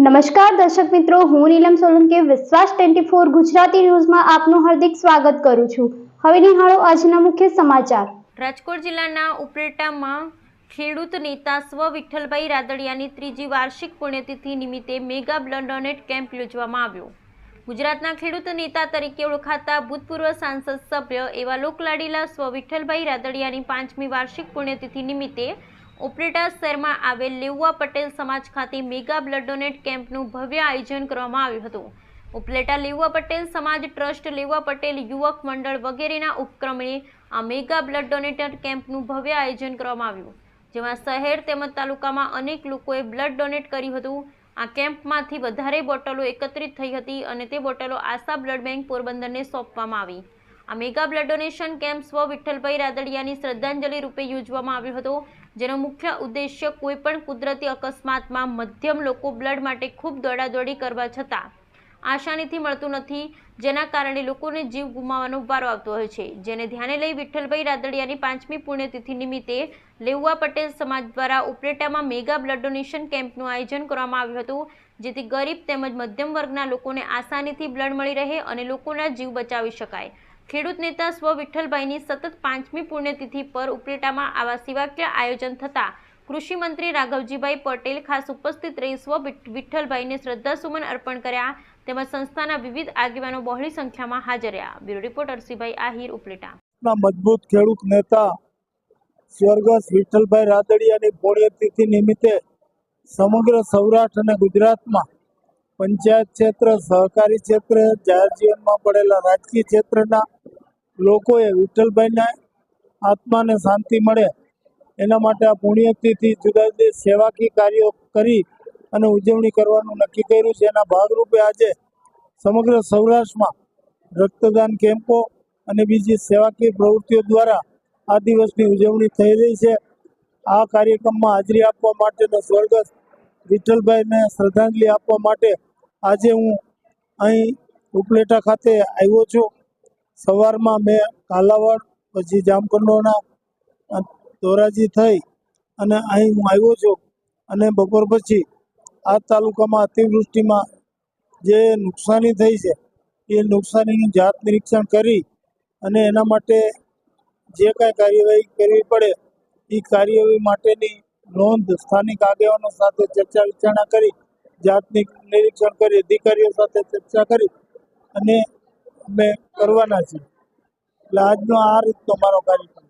નમસ્કાર દર્શક મિત્રો, હું નીલમ સોલંકી વિશ્વાસ 24 ગુજરાતી ન્યૂઝમાં આપનું હાર્દિક સ્વાગત કરું છું। હવે નિહાળો આજના મુખ્ય સમાચાર। રાજકોટ જિલ્લાના ઉપલેટામાં ખેડૂત નેતા સ્વ વિઠ્ઠલભાઈ રાદડિયાની ત્રીજી વાર્ષિક પુણ્યતિથિ નિમિત્તે મેગા બ્લડ ડોનેટ કેમ્પ યોજવામાં આવ્યો। ગુજરાતના ખેડૂત નેતા તરીકે ઓળખાતા ભૂતપૂર્વ સાંસદ સભ્ય એવા લોકલાડીલા સ્વ વિઠ્ઠલભાઈ રાદડિયાની 5મી વાર્ષિક પુણ્યતિથિ નિમિત્તે ઉપલેટા શહેરમાં આવેલ લેઉવા પટેલ સમાજ ખાતે મેગા બ્લડ ડોનેટ કેમ્પનું ભવ્ય આયોજન કરવામાં આવ્યું હતું। ઉપલેટા લેઉવા પટેલ સમાજ ટ્રસ્ટ, લેઉવા પટેલ યુવક મંડળ વગેરેના ઉપક્રમે આ મેગા બ્લડ ડોનેટ કેમ્પનું ભવ્ય આયોજન કરવામાં આવ્યું, જેમાં શહેર તેમજ તાલુકામાં અનેક લોકોએ બ્લડ ડોનેટ કર્યું હતું। આ કેમ્પમાંથી વધારે બોટલો એકત્રિત થઈ હતી અને તે બોટલો આશા બ્લડ બેંક પોરબંદરને સોંપવામાં આવી। આ મેગા બ્લડ ડોનેશન કેમ્પ સ્વ વિઠ્ઠલભાઈ રાદડિયાની શ્રદ્ધાંજલિ રૂપે યોજવામાં આવ્યો હતો, જેનો મુખ્ય ઉદ્દેશ્ય કોઈપણ કુદરતી અકસ્માતમાં મધ્યમ લોકો બ્લડ માટે ખૂબ દોડાદોડી કરવા છતાં આસાનીથી મળતું નથી, જેના કારણે લોકોને જીવ ગુમાવવાનો વારો આવતો હોય છે। જેને ધ્યાને લઈ વિઠ્ઠલભાઈ રાદડિયાની 5મી પુણ્યતિથિ નિમિત્તે લેઉવા પટેલ સમાજ દ્વારા ઉપલેટામાં મેગા બ્લડ ડોનેશન કેમ્પનું આયોજન કરવામાં આવ્યું હતું, જેથી ગરીબ તેમજ મધ્યમ વર્ગના લોકોને આસાનીથી બ્લડ મળી રહે અને લોકોના જીવ બચાવી શકાય। ખેડૂત નેતા સ્વ વિઠ્ઠલભાઈની સતત 5મી પુણ્યતિથિ પર ઉપલેટામાં આવા સેવાકીય આયોજન થતા કૃષિ મંત્રી રાઘવજીભાઈ પટેલ ખાસ ઉપસ્થિત રહી સ્વ વિઠ્ઠલભાઈને શ્રદ્ધાસુમન અર્પણ કર્યા, તેમજ સંસ્થાના વિવિધ આગેવાનો બહોળી સંખ્યામાં હાજર રહ્યા। Bureau report Arsibhai Ahir, Upleta. મજબૂત ખેડૂત નેતા સ્વર્ગસ્થ વિઠ્ઠલભાઈ રાદડિયાની પુણ્યતિથિ નિમિત્તે સમગ્ર સૌરાષ્ટ્ર અને ગુજરાતમાં પંચાયત ક્ષેત્ર, સહકારી ક્ષેત્ર, જાહેર જીવનમાં પડેલા રાજકીય ક્ષેત્રના લોકોએ વિઠ્ઠલભાઈના આત્માને શાંતિ મળે એના માટે આ પુણ્યતિથિ જુદા જુદા સેવાકીય કાર્યો કરી અને ઉજવણી કરવાનું નક્કી કર્યું છે। એના ભાગરૂપે આજે સમગ્ર સૌરાષ્ટ્રમાં રક્તદાન કેમ્પો અને બીજી સેવાકીય પ્રવૃત્તિઓ દ્વારા આ દિવસની ઉજવણી થઈ રહી છે। આ કાર્યક્રમમાં હાજરી આપવા માટે સ્વર્ગસ્થ વિઠ્ઠલભાઈને શ્રદ્ધાંજલિ આપવા માટે આજે હું અહીં ઉપલેટા ખાતે આવ્યો છું। સવારમાં મેં કાલાવાડ, પછી જામકંડોરણા, ધોરાજી થઈ અને અહીં હું આવ્યો છું અને બપોર પછી આ તાલુકામાં અતિવૃષ્ટિમાં જે નુકસાની થઈ છે એ નુકસાનીનું જાત નિરીક્ષણ કરી અને એના માટે જે કાંઈ કાર્યવાહી કરવી પડે એ કાર્યવાહી માટેની નોંધ સ્થાનિક આગેવાનો સાથે ચર્ચા વિચારણા કરી, જાત નિરીક્ષણ કરી, અધિકારીઓ સાથે ચર્ચા કરી અને અમે કરવાના છીએ। એટલે આજનો આ રીતનો મારો કાર્યક્રમ।